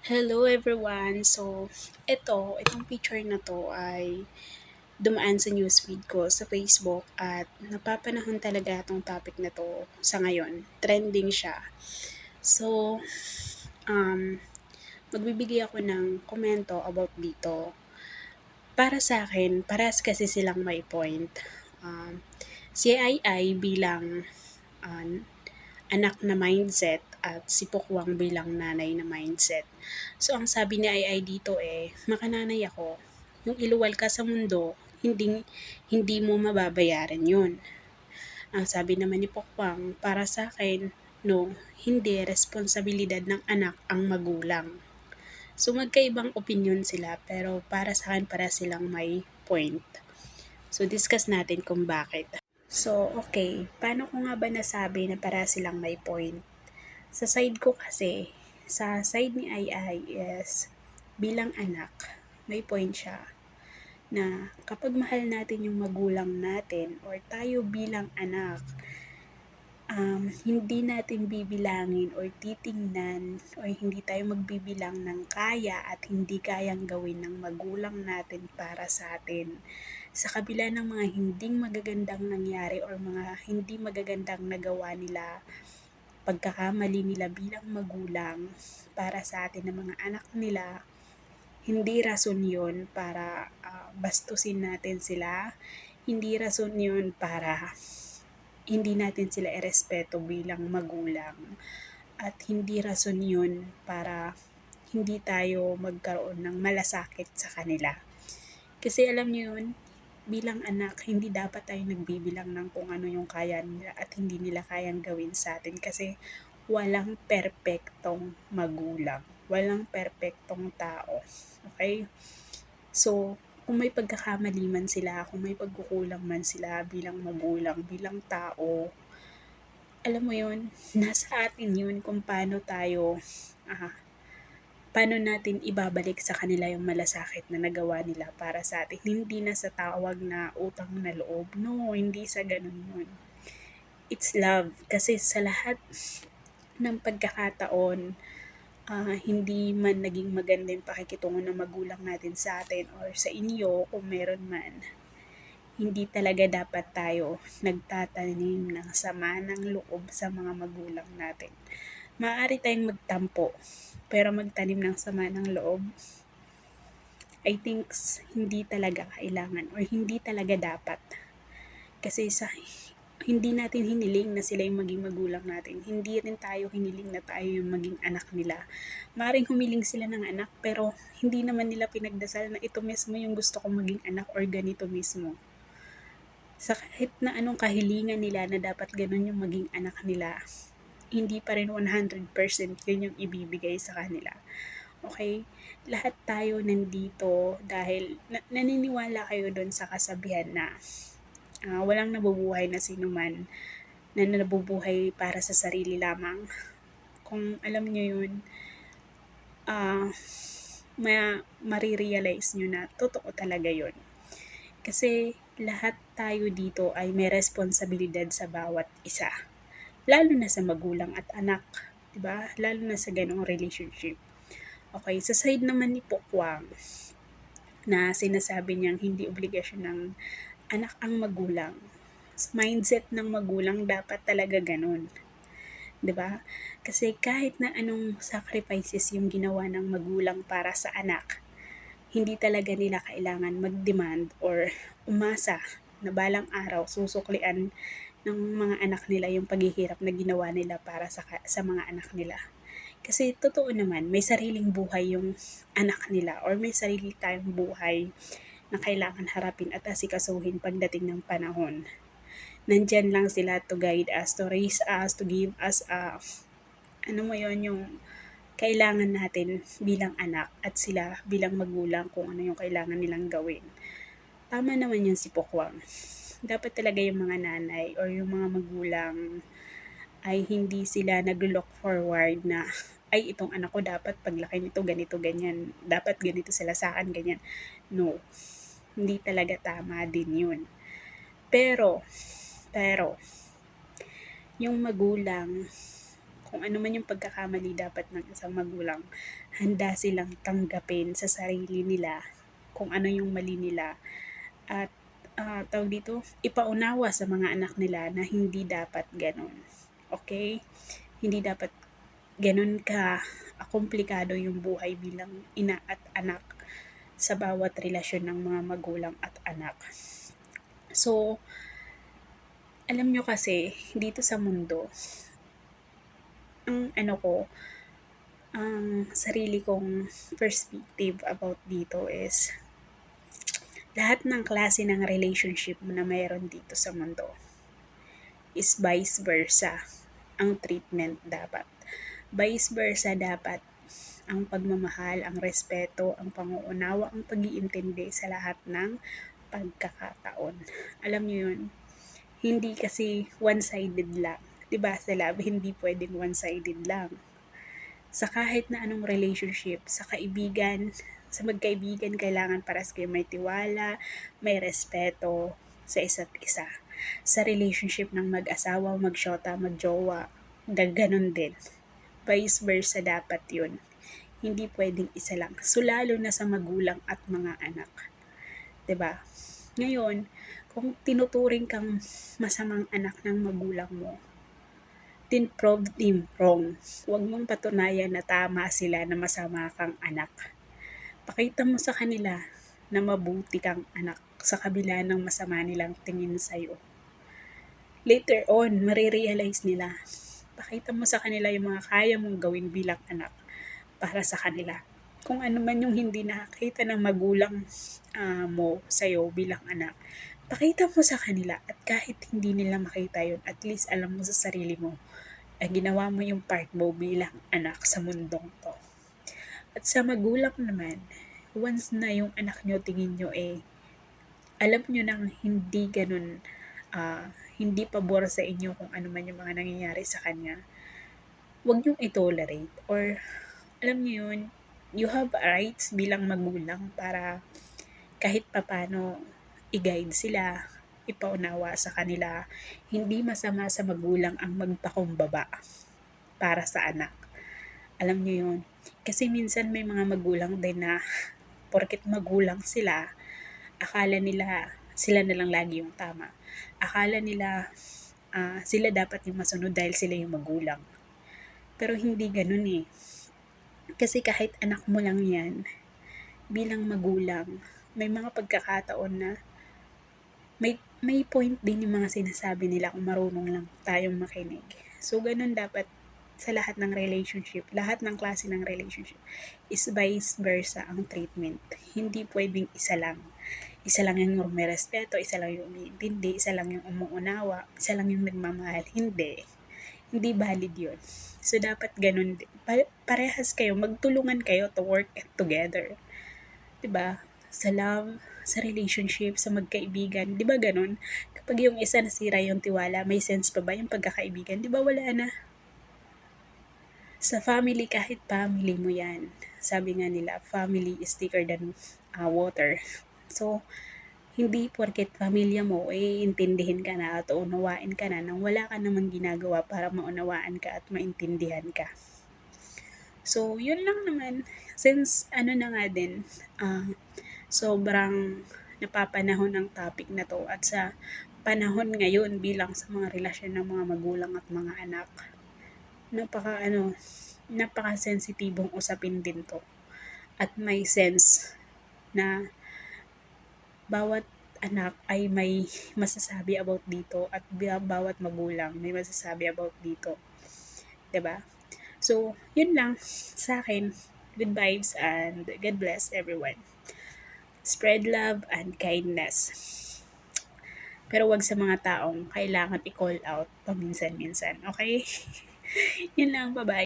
Hello everyone! Itong picture na to ay dumaan sa newsfeed ko sa Facebook at napapanahon talaga itong topic na to sa ngayon. Trending siya. So, um, magbibigay ako ng komento about dito. Para sa akin, parehas kasi silang may point. Si Ai bilang um, anak na mindset at si Pokwang bilang nanay na mindset. So, ang sabi ni Ai dito makananay ako, yung iluwal ka sa mundo, hindi, hindi mo mababayaran yun. Ang sabi naman ni Pokwang, para sa akin, no, hindi responsibilidad ng anak ang magulang. So, magkaibang opinion sila, pero para sa akin, para silang may point. So, discuss natin kung bakit. So, okay. Paano ko nga ba nasabi na para silang may point? Sa side ko kasi, sa side ni Ai is, bilang anak, may point siya na kapag mahal natin yung magulang natin or tayo bilang anak, hindi natin bibilangin or titingnan or hindi tayo magbibilang ng kaya at hindi kayang gawin ng magulang natin para sa atin. Sa kabila ng mga hindi magagandang nangyari or mga hindi magagandang nagawa nila, pagkakamali nila bilang magulang para sa atin ng mga anak nila, hindi rason yun para bastusin natin sila, hindi rason yun para hindi natin sila irespeto bilang magulang, at hindi rason yun para hindi tayo magkaroon ng malasakit sa kanila. Kasi alam niyo yun, bilang anak, hindi dapat tayo nagbibilang ng kung ano yung kaya nila at hindi nila kayang gawin sa atin kasi walang perpektong magulang. Walang perpektong tao. Okay? So, kung may pagkakamali man sila, kung may pagkukulang man sila bilang magulang, bilang tao, alam mo yun, nasa atin yun kung paano natin ibabalik sa kanila yung malasakit na nagawa nila para sa atin. Hindi na sa tawag na utang na loob. No, hindi sa ganun yun. It's love. Kasi sa lahat ng pagkakataon, hindi man naging maganda yung pakikitungo ng magulang natin sa atin or sa inyo kung meron man, hindi talaga dapat tayo nagtatanim ng sama ng loob sa mga magulang natin. Maaari tayong magtampo, pero magtanim ng sama ng loob, I think hindi talaga kailangan or hindi talaga dapat. Kasi hindi natin hiniling na sila yung maging magulang natin. Hindi rin tayo hiniling na tayo yung maging anak nila. Maring humiling sila ng anak pero hindi naman nila pinagdasal na ito mismo yung gusto kong maging anak or ganito mismo. Sa kahit na anong kahilingan nila na dapat ganun yung maging anak nila, hindi pa rin 100% yun yung ibibigay sa kanila. Okay? Lahat tayo nandito dahil naniniwala kayo doon sa kasabihan na walang nabubuhay na sino man na nabubuhay para sa sarili lamang. Kung alam nyo yun, marirealize nyo na totoo talaga yun. Kasi lahat tayo dito ay may responsibilidad sa bawat isa. Lalo na sa magulang at anak. Diba? Lalo na sa ganong relationship. Okay, sa side naman ni Pokwang, na sinasabi niyang hindi obligasyon ng anak ang magulang. Mindset ng magulang dapat talaga ganun. 'Di ba? Kasi kahit na anong sacrifices yung ginawa ng magulang para sa anak, hindi talaga nila kailangan mag-demand or umasa na balang araw susuklian ng mga anak nila yung paghihirap na ginawa nila para sa mga anak nila. Kasi totoo naman, may sariling buhay yung anak nila or may sarili tayong buhay na kailangan harapin at asikasuhin pagdating ng panahon. Nandyan lang sila to guide us, to raise us, to give us yung kailangan natin bilang anak at sila bilang magulang kung ano yung kailangan nilang gawin. Tama naman yun si Pokwang. Dapat talaga yung mga nanay or yung mga magulang ay hindi sila nag-look forward na ay itong anak ko dapat paglaki nito ganito ganyan, dapat ganito sila sa akin ganyan. No, hindi talaga tama din yun. Pero yung magulang, kung ano man yung pagkakamali dapat ng isang magulang, handa silang tanggapin sa sarili nila kung ano yung mali nila at tawag dito, ipaunawa sa mga anak nila na hindi dapat gano'n. Okay? Hindi dapat gano'n komplikado yung buhay bilang ina at anak sa bawat relasyon ng mga magulang at anak. So, alam nyo kasi, dito sa mundo, ang sarili kong perspective about dito is, lahat ng klase ng relationship na mayroon dito sa mundo is vice versa ang treatment dapat. Vice versa dapat ang pagmamahal, ang respeto, ang panguunawa, ang pag-iintindi sa lahat ng pagkakataon. Alam niyo yun, hindi kasi one-sided lang. Diba sa love, hindi pwedeng one-sided lang. Sa kahit na anong relationship, sa kaibigan, sa magkaibigan, kailangan paras kayo may tiwala, may respeto sa isa't isa. Sa relationship ng mag-asawa, mag-shota, mag-jowa, ganon din. Vice versa dapat yun. Hindi pwedeng isa lang. So, lalo na sa magulang at mga anak. 'Di ba? Ngayon, kung tinuturing kang masamang anak ng magulang mo, then prove them wrong. Huwag mong patunayan na tama sila na masama kang anak. Pakita mo sa kanila na mabuti kang anak sa kabila ng masama nilang tingin sa'yo. Later on, marirealize nila. Pakita mo sa kanila yung mga kaya mong gawin bilang anak para sa kanila. Kung ano man yung hindi nakakita ng magulang mo sa'yo bilang anak, pakita mo sa kanila at kahit hindi nila makita yun, at least alam mo sa sarili mo, ginawa mo yung part mo bilang anak sa mundong to. At sa magulang naman, once na yung anak nyo tingin nyo alam nyo nang hindi ganun, hindi pabor sa inyo kung ano man yung mga nangyayari sa kanya, huwag nyong i-tolerate or alam nyo yun, you have rights bilang magulang para kahit papano i-guide sila, ipaunawa sa kanila. Hindi masama sa magulang ang magpakumbaba para sa anak. Alam niyo yun. Kasi minsan may mga magulang din na porket magulang sila, akala nila sila na lang lagi yung tama. Akala nila sila dapat yung masunod dahil sila yung magulang. Pero hindi ganun eh. Kasi kahit anak mo lang yan, bilang magulang, may mga pagkakataon na may point din yung mga sinasabi nila kung marunong lang tayong makinig. So, ganun dapat sa lahat ng relationship, lahat ng klase ng relationship is vice versa ang treatment. Hindi pwedeng isa lang. Isa lang yung may respeto, isa lang yung umiintindi, isa lang yung umuunawa, isa lang yung nagmamahal. Hindi. Hindi valid yun. So, dapat ganun din. Parehas kayo, magtulungan kayo to work together. 'Di ba? Sa love, sa relationship, sa magkaibigan, 'di ba ganun? Kapag yung isa nasira yung tiwala, may sense pa ba yung pagkakaibigan? 'Di ba wala na? Sa family, kahit family mo yan, sabi nga nila, family is thicker than water. So, hindi porket pamilya mo, intindihin ka na at unawain ka na nang wala ka namang ginagawa para maunawaan ka at maintindihan ka. So, yun lang naman. Since, na nga din, sobrang napapanahon ng topic na to at sa panahon ngayon bilang sa mga relasyon ng mga magulang at mga anak, napaka-sensitibong usapin din to. At may sense na bawat anak ay may masasabi about dito at bawat magulang may masasabi about dito. 'Di ba? So, yun lang sa akin. Good vibes and God bless everyone. Spread love and kindness. Pero wag sa mga taong kailangan i-call out paminsan-minsan. Okay? Yun lang. Bye-bye.